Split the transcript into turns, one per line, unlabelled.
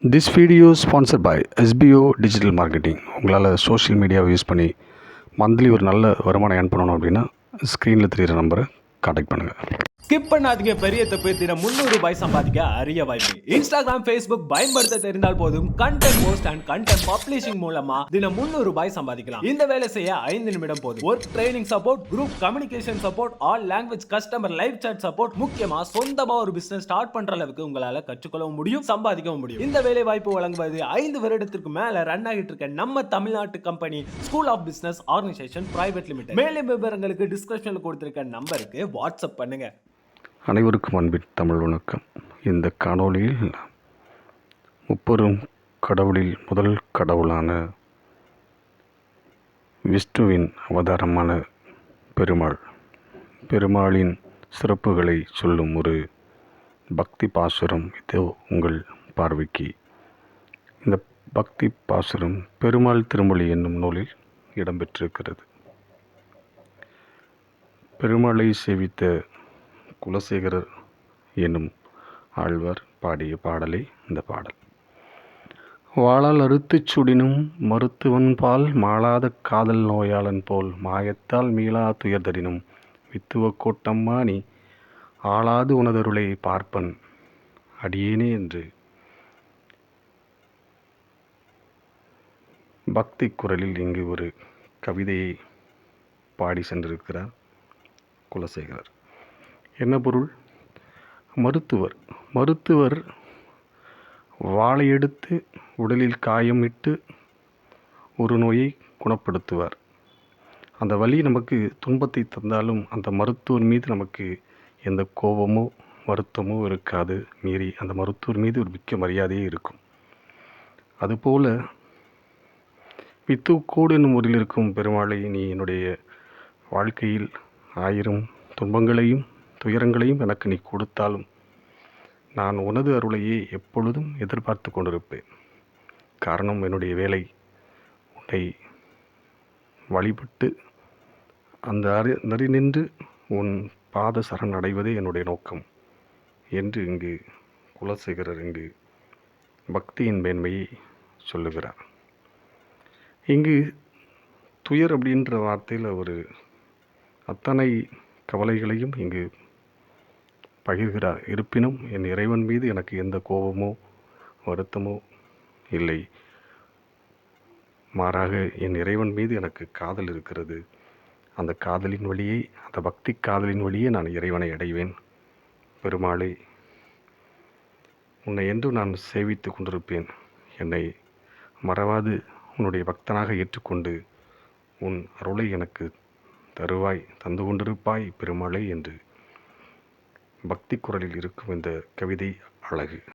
This video is sponsored by SBO Digital Marketing. உங்களால் social மீடியாவை use பண்ணி monthly ஒரு நல்ல வருமானம் ஏர்ன் பண்ணணும் அப்படின்னா ஸ்க்ரீனில் தெரிகிற நம்பரை காண்டாக்ட் பண்ணுங்கள்.
ஸ்கிப் பண்ணாதீங்க. பெரிய தப்பு. தினம் 300 ரூபாய் சம்பாதிக்க அரிய வாய்ப்பு. இன்ஸ்டாகிராம், ஃபேஸ்புக் பயன்படுத்த தெரிந்தால் போதும் content post and content publishing மூலமா தினம் 300 ரூபாய் சம்பாதிக்கலாம். இந்த வேலை செய்ய 5 நிமிடம் போதும். Work training support, group communication support, all language customer live chat support, முக்கியமா சொந்தமா ஒரு பிசினஸ் ஸ்டார்ட் பண்ற அளவுக்கு உங்களால கற்றுக்கொள்ளவும் முடியும், சம்பாதிக்கவும் முடியும். இந்த வேலை வாய்ப்பு வழங்குவது 5 வருடத்திற்கு மேல ரன் ஆகிட்டு இருக்க நம்ம தமிழ்நாட்டு company school of business organisation private limited. மேலும் விவரங்களுக்கு டிஸ்கிரிப்ஷன்ல கொடுத்திருக்க நம்பருக்கு வாட்ஸ்அப் பண்ணுங்க.
அனைவருக்கும் அன்பின் தமிழ் வணக்கம். இந்த காணொளியில் முப்பெரும் கடவுளில் முதல் கடவுளான விஷ்ணுவின் அவதாரமான பெருமாளின் சிறப்புகளை சொல்லும் ஒரு பக்தி பாசுரம் இதோ உங்கள் பார்வைக்கு. இந்த பக்தி பாசுரம் பெருமாள் திருமொழி என்னும் நூலில் இடம்பெற்றிருக்கிறது. பெருமாளை சேவித்த குலசேகரர் என்னும் ஆழ்வார் பாடிய பாடலே இந்த பாடல். வாளால் அறுத்துச் சுடினும் மருத்துவன் பால் மாளாத காதல் நோயாளன் போல் மாயத்தால் மீளா துயர்தரினும் வித்துவ கோட்டம்மா நீ ஆளாது உனதருளை பார்ப்பன் அடியேனே என்று பக்தி குரலில் இங்கு ஒரு கவிதையை பாடி சென்றிருக்கிறார் குலசேகரர். என்ன பொருள்? மருத்துவர் வாளை எடுத்து உடலில் காயம் இட்டு ஒரு நோயை குணப்படுத்துவார். அந்த வலி நமக்கு துன்பத்தை தந்தாலும் அந்த மருத்துவர் மீது நமக்கு எந்த கோபமோ வருத்தமோ இருக்காது. மீறி அந்த மருத்துவர் மீது ஒரு மிக்க மரியாதையே இருக்கும். அதுபோல வித்துக்கோடு என்னும் ஊரில் இருக்கும் பெருமாளை நீ என்னுடைய வாழ்க்கையில் 1000 துன்பங்களையும் துயரங்களையும் எனக்கு நீ கொடுத்தாலும் நான் உனது அருளையே எப்பொழுதும் எதிர்பார்த்து கொண்டிருப்பேன். காரணம், என்னுடைய வேலை உன்னை வழிபட்டு அந்த நெறி நின்று உன் பாத சரண் அடைவதே என்னுடைய நோக்கம் என்று இங்கு குலசேகரர் இங்கு பக்தியின் மேன்மையை சொல்லுகிறார். இங்கு துயர் அப்படின்ற வார்த்தையில் ஒரு அத்தனை கவலைகளையும் இங்கு பகிர்கிறார். இருப்பினும் என் இறைவன் மீது எனக்கு எந்த கோபமோ வருத்தமோ இல்லை. மாறாக என் இறைவன் மீது எனக்கு காதல் இருக்கிறது. அந்த காதலின் வழியே, அந்த பக்தி காதலின் வழியே நான் இறைவனை அடைவேன். பெருமாளே, உன்னை என்று நான் சேவித்து கொண்டிருப்பேன். என்னை மறவாது உன்னுடைய பக்தனாக ஏற்றுக்கொண்டு உன் அருளை எனக்கு தந்து கொண்டிருப்பாய் பெருமாளே என்று பக்தி குரலில் இருக்கும் இந்த கவிதை அழகு.